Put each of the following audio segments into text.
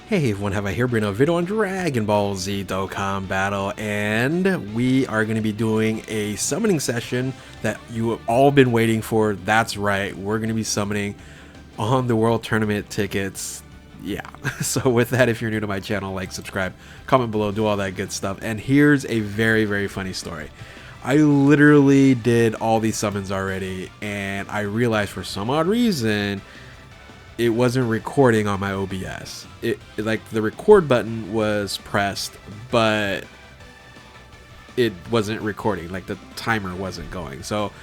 Hey everyone, have I here bringing a video on Dragon Ball Z Dokkan Battle, and we are going to be doing a summoning session that you have all been waiting for. That's right, we're going to be summoning on the World Tournament tickets. Yeah, so with that, if you're new to my channel, like, subscribe, comment below, do all that good stuff. And here's a very funny story. I literally did all these summons already, and I realized for some odd reason it wasn't recording on my OBS. It like the record button was pressed, but it wasn't recording. Like the timer wasn't going. So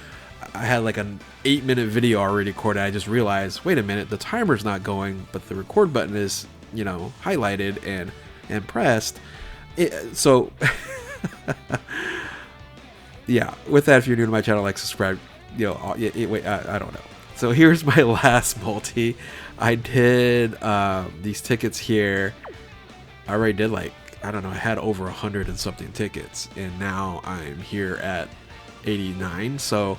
I had like an 8-minute video already recorded. I just realized, wait a minute, the timer's not going, but the record button is, you know, highlighted and pressed. So yeah. With that, if you're new to my channel, like, subscribe. You know, wait, I don't know. So here's my last multi. I did these tickets here. I already did, like, I don't know, I had over 100 and something tickets, and now I'm here at 89. So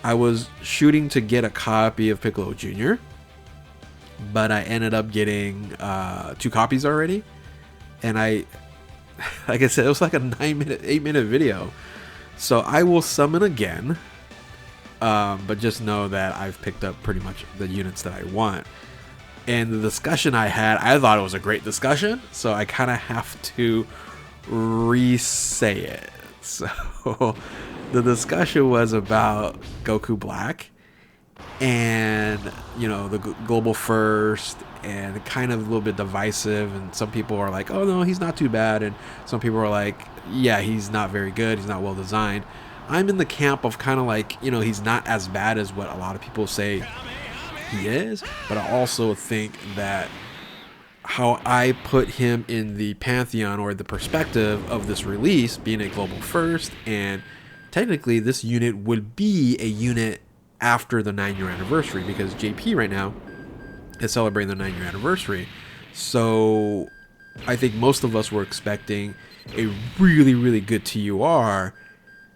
I was shooting to get a copy of Piccolo Jr., but I ended up getting 2 copies already. And like I said, it was like a 8-minute video. So I will summon again. But just know that I've picked up pretty much the units that I want. And the discussion I had, I thought it was a great discussion, so I kind of have to re-say it. So the discussion was about Goku Black and, you know, the global first, and kind of a little bit divisive, and some people are like, oh no, he's not too bad, and some people are like, yeah, he's not very good, he's not well designed. I'm in the camp of kind of like, you know, he's not as bad as what a lot of people say he is, but I also think that how I put him in the pantheon or the perspective of this release being a global first, and technically this unit would be a unit after the 9-year anniversary, because JP right now is celebrating the 9-year anniversary. So I think most of us were expecting a really good TUR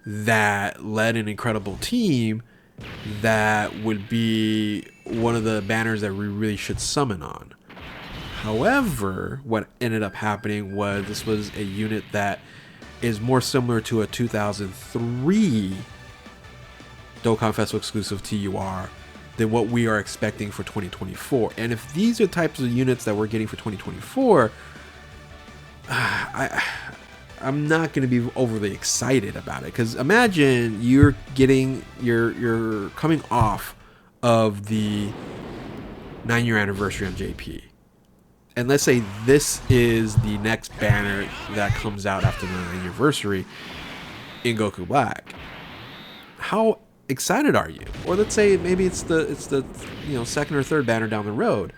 that led an incredible team that would be one of the banners that we really should summon on. However, what ended up happening was this was a unit that is more similar to a 2003 Dokkan Festival exclusive TUR than what we are expecting for 2024. And if these are types of units that we're getting for 2024, I'm not going to be overly excited about it, because imagine you're coming off of the 9-year anniversary on JP, and let's say this is the next banner that comes out after the 9th anniversary in Goku Black. How excited are you? Or let's say maybe it's the you know, second or third banner down the road.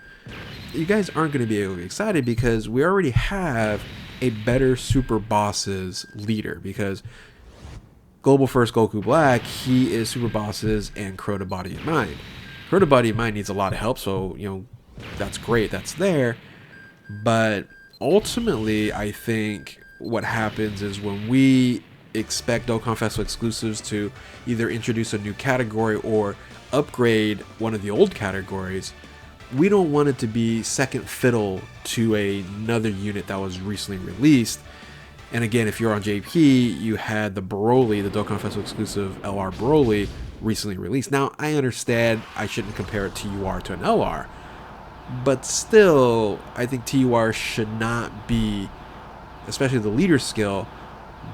You guys aren't going to be able to be excited because we already have a better Super Bosses leader, because Global First Goku Black, he is Super Bosses and Crota Body and Mind. Crota Body and Mind needs a lot of help, so, you know, that's great, that's there. But ultimately, I think what happens is when we expect Dokkan Festival exclusives to either introduce a new category or upgrade one of the old categories, we don't want it to be second fiddle to another unit that was recently released. And again, if you're on JP, you had the Broly, the Dokkan Festival exclusive LR Broly, recently released. Now, I understand I shouldn't compare a TUR to an LR, but still, I think TUR should not be, especially the leader skill,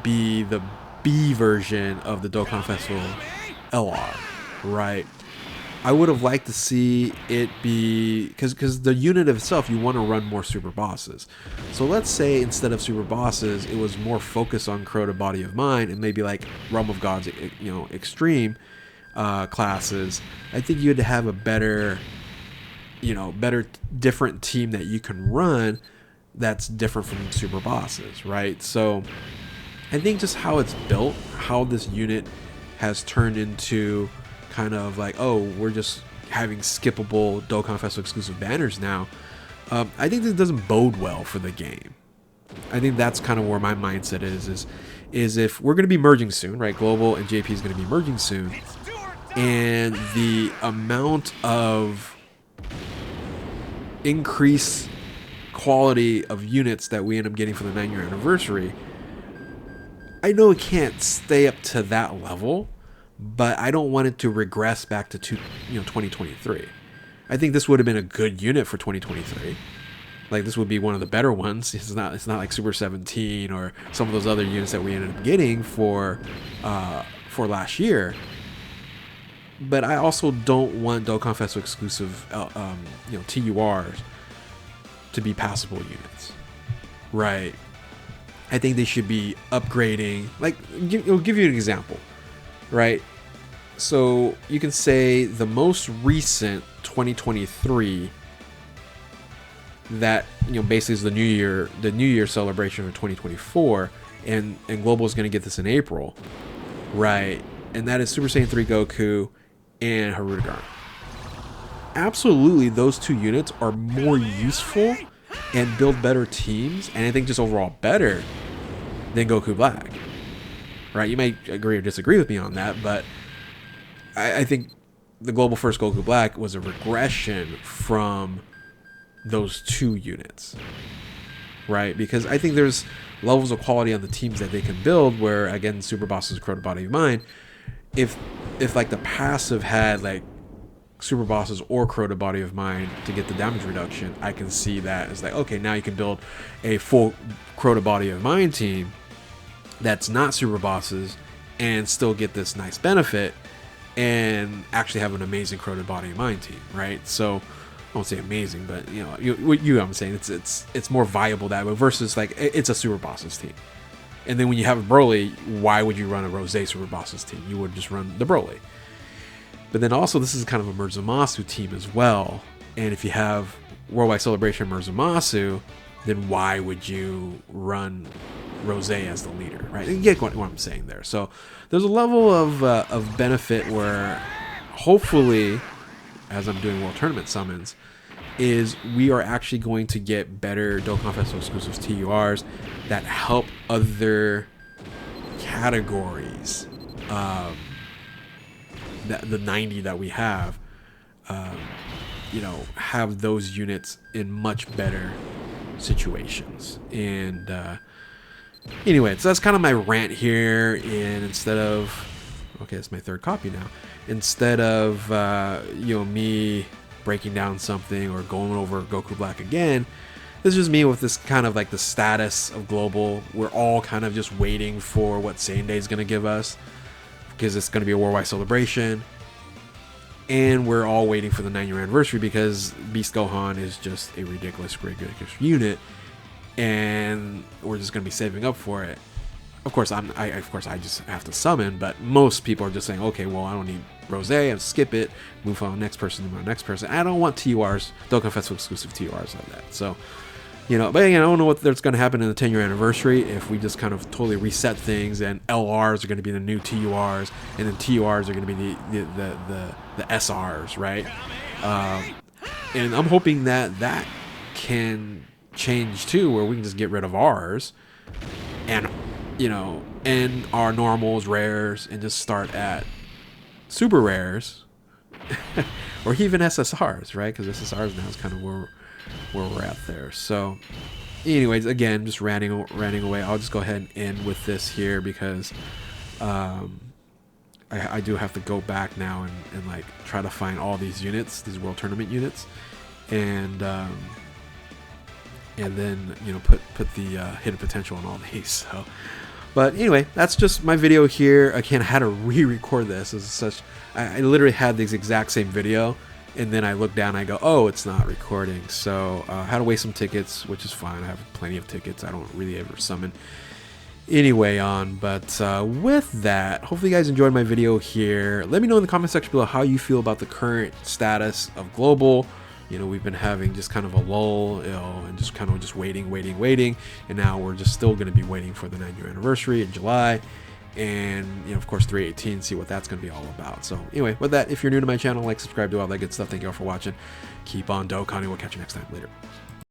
be the B version of the Dokkan Festival LR, right? I would have liked to see it be, because the unit itself, you want to run more Super Bosses. So let's say instead of Super Bosses, it was more focused on Crota Body of Mind and maybe like Realm of Gods, you know, extreme classes. I think you'd have a better, you know, different team that you can run that's different from Super Bosses, right? So I think just how it's built, how this unit has turned into kind of like, oh, we're just having skippable Dokkan Festival exclusive banners now. I think this doesn't bode well for the game. I think that's kind of where my mindset is if we're going to be merging soon, right? Global and JP is going to be merging soon, and the amount of increase quality of units that we end up getting for the 9-year anniversary, I know it can't stay up to that level, but I don't want it to regress back to 2023. I think this would have been a good unit for 2023. Like, this would be one of the better ones. It's not like Super 17 or some of those other units that we ended up getting for last year. But I also don't want Dokkan Festival exclusive TURs to be passable units, right? I think they should be upgrading. Like, I'll give you an example, right? So you can say the most recent 2023 that basically is the New Year celebration of 2024, and Global is going to get this in April, right? And that is Super Saiyan 3 Goku and Harudegarn. Absolutely, those two units are more useful and build better teams, and I think just overall better than Goku Black, right? You might agree or disagree with me on that, but I think the Global First Goku Black was a regression from those two units, right? Because I think there's levels of quality on the teams that they can build where, again, Super Boss's Crota Body of Mind, if like the passive had like Super Bosses or Crota Body of Mind to get the damage reduction, I can see that as like, okay, now you can build a full Crota Body of Mind team that's not Super Bosses and still get this nice benefit and actually have an amazing Crota Body of Mind team, right? So I won't say amazing, but you know what I'm saying, it's more viable that way versus like it's a Super Bosses team. And then when you have a Broly, why would you run a Rose Super Bosses team? You would just run the Broly. But then also this is kind of a Murzumasu team as well. And if you have Worldwide Celebration Murzumasu, then why would you run Rose as the leader, right? You get what I'm saying there. So there's a level of benefit where hopefully, as I'm doing World Tournament summons, is we are actually going to get better Dokkan Festival exclusives TURs that help other categories. The 90 that we have, have those units in much better situations. And anyway, so that's kind of my rant here. And instead of, okay, it's my third copy now. Instead of me breaking down something or going over Goku Black again, this is just me with this kind of like the status of Global. We're all kind of just waiting for what Saiyan Day is going to give us, because it's going to be a worldwide celebration, and we're all waiting for the 9-year anniversary because Beast Gohan is just a ridiculous unit, and we're just going to be saving up for it. Of course, I just have to summon, but most people are just saying, okay, well, I don't need Rose, I'll skip it, move on to the next person, I don't want TURs, Dokkan Festival exclusive TURs like that. So, but I don't know what's going to happen in the 10-year anniversary if we just kind of totally reset things and LRs are going to be the new TURs and then TURs are going to be the SRs, right? And I'm hoping that can change too, where we can just get rid of Rs and end our normals, rares, and just start at super rares or even SSRs, right? Because SSRs now is kind of where we're at there. So anyways, again, just ranting away. I'll just go ahead and end with this here because I do have to go back now and like try to find all these units, these World Tournament units, and then put the hidden potential on all these. So, but anyway, that's just my video here. Again, I had to re-record this. I literally had this exact same video, and then I look down and I go, oh, it's not recording. So I had to waste some tickets, which is fine. I have plenty of tickets. I don't really ever summon anyway on. But with that, hopefully you guys enjoyed my video here. Let me know in the comment section below how you feel about the current status of Global. We've been having just kind of a lull, and just kind of just waiting. And now we're just still going to be waiting for the 9-year anniversary in July. And, of course, 318, see what that's going to be all about. So, anyway, with that, if you're new to my channel, like, subscribe, do all that good stuff. Thank you all for watching. Keep on Dokkan, and we'll catch you next time. Later.